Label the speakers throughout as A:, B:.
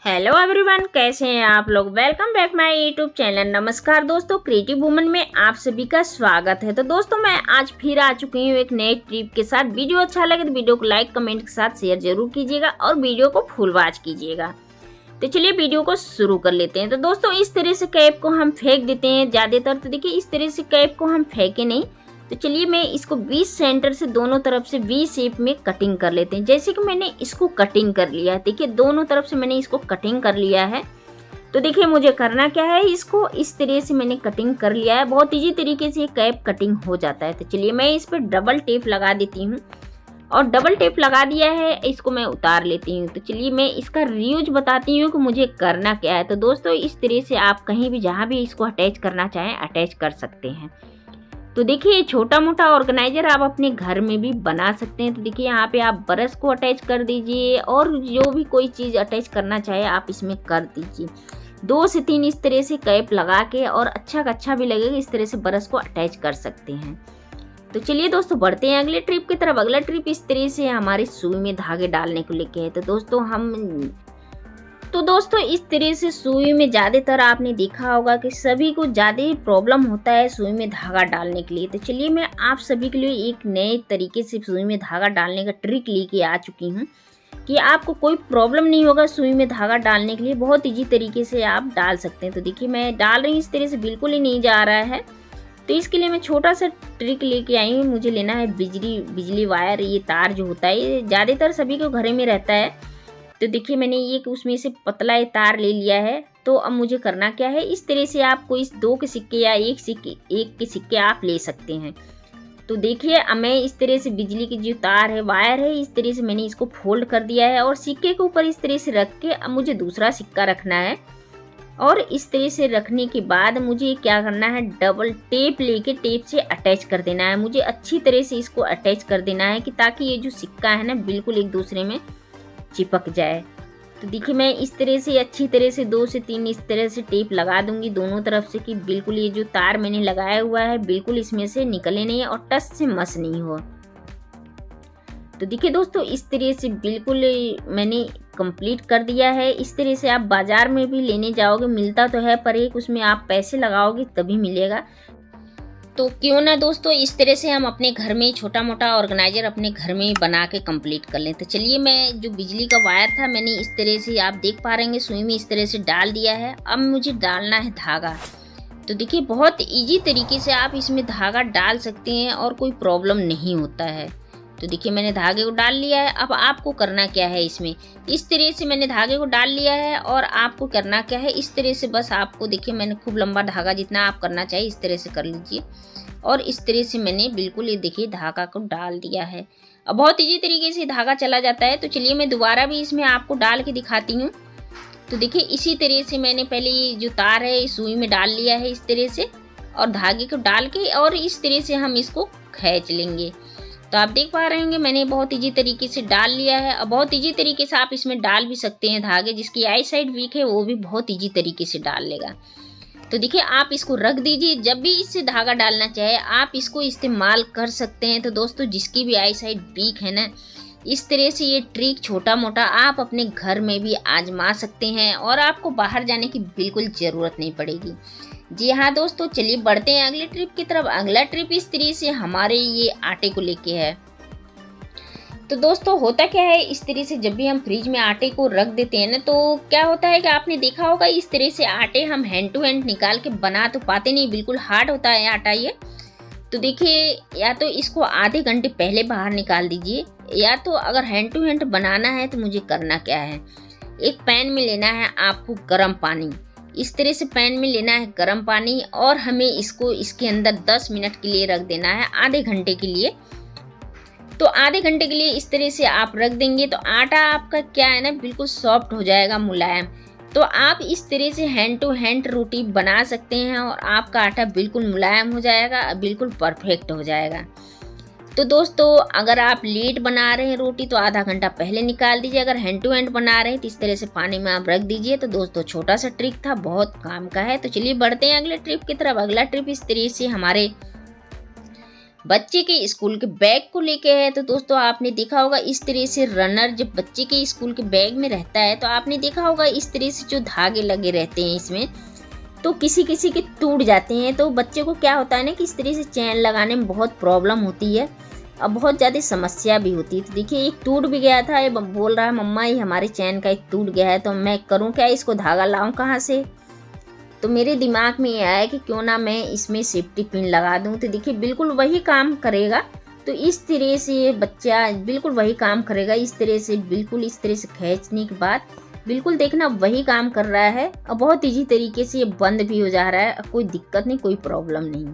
A: Hello everyone, कैसे हैं आप लोग। Welcome back my YouTube channel. नमस्कार दोस्तों, क्रिएटिव वुमन में आप सभी का स्वागत है। तो दोस्तों मैं आज फिर आ चुकी हूँ एक नए ट्रिप के साथ। वीडियो अच्छा लगे तो वीडियो को लाइक कमेंट के साथ शेयर जरूर कीजिएगा और वीडियो को फुल वॉच कीजिएगा। तो चलिए वीडियो को शुरू कर लेते हैं। तो दोस्तों इस तरह से कैप को हम फेंक देते हैं ज़्यादातर। तो देखिए इस तरह से कैप को हम फेंके नहीं। तो चलिए मैं इसको 20 सेंटर से दोनों तरफ से वी शेप में कटिंग कर लेते हैं। जैसे कि मैंने इसको कटिंग कर लिया है, देखिए दोनों तरफ से मैंने इसको कटिंग कर लिया है। तो देखिए मुझे करना क्या है, इसको इस तरह से मैंने कटिंग कर लिया है। बहुत इजी तरीके से ये कैप कटिंग हो जाता है। तो चलिए मैं इस पर डबल टेप लगा देती हूँ और डबल टेप लगा दिया है, इसको मैं उतार लेती हूँ। तो चलिए मैं इसका रीयूज बताती हूँ कि मुझे करना क्या है। तो दोस्तों इस तरह से आप कहीं भी जहाँ भी इसको अटैच करना चाहें अटैच कर सकते हैं। तो देखिए ये छोटा मोटा ऑर्गेनाइजर आप अपने घर में भी बना सकते हैं। तो देखिए यहाँ पे आप ब्रश को अटैच कर दीजिए और जो भी कोई चीज़ अटैच करना चाहे आप इसमें कर दीजिए। 2 से 3 इस तरह से कैप लगा के, और अच्छा भी लगेगा, इस तरह से ब्रश को अटैच कर सकते हैं। तो चलिए दोस्तों बढ़ते हैं अगले ट्रिप की तरफ। अगला ट्रिप इस तरह से हमारी सुई में धागे डालने को लेके है। तो दोस्तों इस तरह से सुई में ज़्यादातर आपने देखा होगा कि सभी को ज़्यादा ही प्रॉब्लम होता है सुई में धागा डालने के लिए। तो चलिए मैं आप सभी के लिए एक नए तरीके से सुई में धागा डालने का ट्रिक लेके आ चुकी हूँ कि आपको कोई प्रॉब्लम नहीं होगा सुई में धागा डालने के लिए। बहुत ईजी तरीके से आप डाल सकते हैं। तो देखिए मैं डाल रही हूँ, इस तरह से बिल्कुल ही नहीं जा रहा है। तो इसके लिए मैं छोटा सा ट्रिक लेके आई हूँ। मुझे लेना है बिजली वायर। ये तार जो होता है ये ज़्यादातर सभी के घर में रहता है। तो देखिए मैंने एक उसमें से पतला तार ले लिया है। तो अब मुझे करना क्या है, इस तरह से आपको इस 2 के सिक्के या एक के सिक्के आप ले सकते हैं। तो देखिए अब मैं इस तरह से बिजली की जो तार है, वायर है, इस तरह से मैंने इसको फोल्ड कर दिया है और सिक्के के ऊपर इस तरह से रख के अब मुझे दूसरा सिक्का रखना है। और इस तरह से रखने के बाद मुझे क्या करना है, डबल टेप लेके टेप से अटैच कर देना है। मुझे अच्छी तरह से इसको अटैच कर देना है कि ताकि ये जो सिक्का है ना बिल्कुल एक दूसरे में चिपक जाए। तो देखिए मैं इस तरह से अच्छी तरह से 2 से 3 इस तरह से टेप लगा दूंगी दोनों तरफ से कि बिल्कुल ये जो तार मैंने लगाया हुआ है बिल्कुल इसमें से निकले नहीं और टच से मस नहीं हो। तो देखिए दोस्तों इस तरह से बिल्कुल मैंने कंप्लीट कर दिया है। इस तरह से आप बाजार में भी लेने जाओगे मिलता तो है, पर एक उसमें आप पैसे लगाओगे तभी मिलेगा। तो क्यों ना दोस्तों इस तरह से हम अपने घर में छोटा मोटा ऑर्गेनाइजर अपने घर में बना के कंप्लीट कर लें। तो चलिए मैं जो बिजली का वायर था मैंने इस तरह से आप देख पा रहे हैं सुई में इस तरह से डाल दिया है। अब मुझे डालना है धागा। तो देखिए बहुत इजी तरीके से आप इसमें धागा डाल सकते हैं और कोई प्रॉब्लम नहीं होता है। तो देखिए मैंने धागे को डाल लिया है। अब आपको करना क्या है, इसमें इस तरह से मैंने धागे को डाल लिया है और आपको करना क्या है, इस तरह से बस आपको देखिए मैंने खूब लंबा धागा जितना आप करना चाहिए इस तरह से कर लीजिए। और इस तरह से मैंने बिल्कुल ये देखिए धागा को डाल दिया है। अब बहुत इजी तरीके से धागा चला जाता है। तो चलिए मैं दोबारा भी इसमें आपको डाल के दिखाती हूँ। तो देखिए इसी तरह से मैंने पहले ये जो तार है इस सुई में डाल लिया है इस तरह से, और धागे को डाल के और इस तरह से हम इसको खींच लेंगे। तो आप देख पा रहे होंगे मैंने बहुत इजी तरीके से डाल लिया है। अब बहुत इजी तरीके से आप इसमें डाल भी सकते हैं धागे। जिसकी आई साइड वीक है वो भी बहुत इजी तरीके से डाल लेगा। तो देखिए आप इसको रख दीजिए, जब भी इससे धागा डालना चाहे आप इसको इस्तेमाल कर सकते हैं। तो दोस्तों जिसकी भी आई साइड वीक है ना, इस तरह से ये ट्रिक छोटा मोटा आप अपने घर में भी आजमा सकते हैं और आपको बाहर जाने की बिल्कुल ज़रूरत नहीं पड़ेगी। जी हाँ दोस्तों चलिए बढ़ते हैं अगले ट्रिप की तरफ। अगला ट्रिप इस तरह से हमारे ये आटे को लेके है। तो दोस्तों होता क्या है, इस तरह से जब भी हम फ्रिज में आटे को रख देते हैं ना तो क्या होता है कि आपने देखा होगा इस तरह से आटे हम हैंड टू हैंड निकाल के बना तो पाते नहीं, बिल्कुल हार्ड होता है आटा ये। तो देखिए या तो इसको आधे घंटे पहले बाहर निकाल दीजिए, या तो अगर हैंड टू हैंड बनाना है तो मुझे करना क्या है, एक पैन में लेना है आपको गर्म पानी। इस तरह से पैन में लेना है गर्म पानी और हमें इसको इसके अंदर 10 मिनट के लिए रख देना है, आधे घंटे के लिए। तो आधे घंटे के लिए इस तरह से आप रख देंगे तो आटा आपका क्या है ना बिल्कुल सॉफ्ट हो जाएगा, मुलायम। तो आप इस तरह से हैंड टू हैंड रोटी बना सकते हैं और आपका आटा बिल्कुल मुलायम हो जाएगा, बिल्कुल परफेक्ट हो जाएगा। तो दोस्तों अगर आप लेट बना रहे हैं रोटी तो आधा घंटा पहले निकाल दीजिए। अगर हैंड टू हैंड बना रहे हैं तो इस तरह से पानी में आप रख दीजिए। तो दोस्तों छोटा सा ट्रिक था, बहुत काम का है। तो चलिए बढ़ते हैं अगले ट्रिप की तरफ। अगला ट्रिप इस तरह से हमारे बच्चे के स्कूल के बैग को लेके है। तो दोस्तों आपने देखा होगा इस तरह से रनर जब बच्चे के स्कूल के बैग में रहता है तो आपने देखा होगा इस तरह से जो धागे लगे रहते हैं इसमें, तो किसी किसी के टूट जाते हैं। तो बच्चे को क्या होता है ना कि इस तरह से चैन लगाने में बहुत प्रॉब्लम होती है और बहुत ज़्यादा समस्या भी होती है। तो देखिए एक टूट भी गया था, ये बोल रहा है मम्मा ये हमारे चैन का एक टूट गया है, तो मैं करूँ क्या, इसको धागा लाऊं कहाँ से। तो मेरे दिमाग में ये आया कि क्यों ना मैं इसमें सेफ्टी पिन लगा दूं। तो देखिए बिल्कुल वही काम करेगा। तो इस तरह से बच्चा बिल्कुल वही काम करेगा, इस तरह से बिल्कुल इस तरह से खींचने के बाद बिल्कुल देखना वही काम कर रहा है और बहुत ईजी तरीके से ये बंद भी हो जा रहा है, कोई दिक्कत नहीं, कोई प्रॉब्लम नहीं।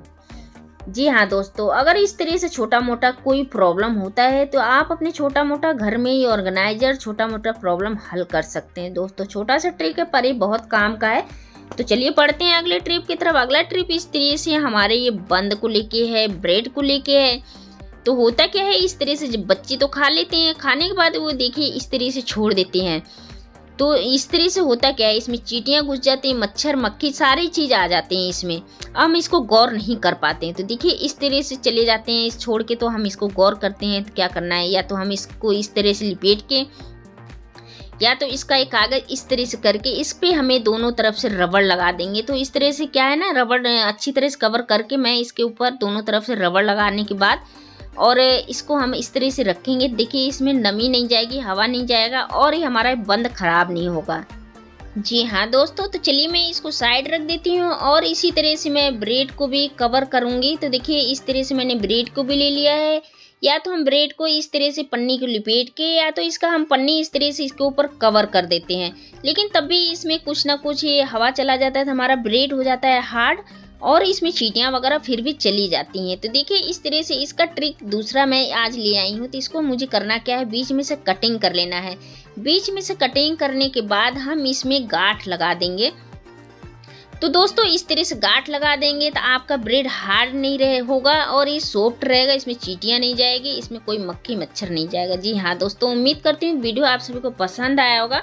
A: जी हाँ दोस्तों, अगर इस तरह से छोटा मोटा कोई प्रॉब्लम होता है तो आप अपने छोटा मोटा घर में ही ऑर्गेनाइजर छोटा मोटा प्रॉब्लम हल कर सकते हैं। दोस्तों छोटा सा ट्रिक है पर ये बहुत काम का है। तो चलिए पढ़ते हैं अगले ट्रिप की तरफ। अगला ट्रिप इस तरह से हमारे ये बंद को लेके है, ब्रेड को लेके है। तो होता क्या है, इस तरह से जब बच्चे तो खा लेते हैं, खाने के बाद वो देखिए इस तरह से छोड़ देते हैं। तो इस तरह से होता क्या है, इसमें चींटियां घुस जाती हैं, मच्छर मक्खी सारी चीज़ आ जाते हैं इसमें, हम इसको गौर नहीं कर पाते हैं। तो देखिए इस तरह से चले जाते हैं इस छोड़ के, तो हम इसको गौर करते हैं तो क्या करना है, या तो हम इसको इस तरह से लिपेट के, या तो इसका एक कागज़ इस तरह से करके इस पे हमें दोनों तरफ से रबड़ लगा देंगे। तो इस तरह से क्या है ना, रबड़ अच्छी तरह से कवर करके मैं इसके ऊपर दोनों तरफ से रबड़ लगाने के बाद और इसको हम इस तरह से रखेंगे। देखिए इसमें नमी नहीं जाएगी, हवा नहीं जाएगा और ये हमारा बंद खराब नहीं होगा। जी हाँ दोस्तों, तो चलिए मैं इसको साइड रख देती हूँ और इसी तरह से मैं ब्रेड को भी कवर करूँगी। तो देखिए इस तरह से मैंने ब्रेड को भी ले लिया है। या तो हम ब्रेड को इस तरह से पन्नी को लिपेट के, या तो इसका हम पन्नी इस तरह से इसके ऊपर कवर कर देते हैं, लेकिन तब भी इसमें कुछ ना कुछ ये हवा चला जाता है तो हमारा ब्रेड हो जाता है हार्ड और इसमें चींटियां वगैरह फिर भी चली जाती हैं। तो देखिए इस तरह से इसका ट्रिक दूसरा मैं आज ले आई हूँ। तो इसको मुझे करना क्या है, बीच में से कटिंग कर लेना है। बीच में से कटिंग करने के बाद हम इसमें गांठ लगा देंगे। तो दोस्तों इस तरह से गांठ लगा देंगे तो आपका ब्रेड हार्ड नहीं रहे होगा और ये सॉफ्ट रहेगा, इसमें चींटियां नहीं जाएगी, इसमें कोई मक्खी मच्छर नहीं जाएगा। जी हाँ दोस्तों, उम्मीद करती हूँ वीडियो आप सभी को पसंद आया होगा।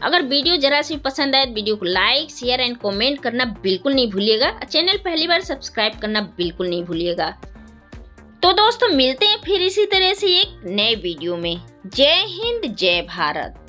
A: अगर वीडियो जरा सी पसंद आए तो वीडियो को लाइक शेयर एंड कमेंट करना बिल्कुल नहीं भूलिएगा। चैनल पहली बार सब्सक्राइब करना बिल्कुल नहीं भूलिएगा। तो दोस्तों मिलते हैं फिर इसी तरह से एक नए वीडियो में। जय हिंद जय भारत।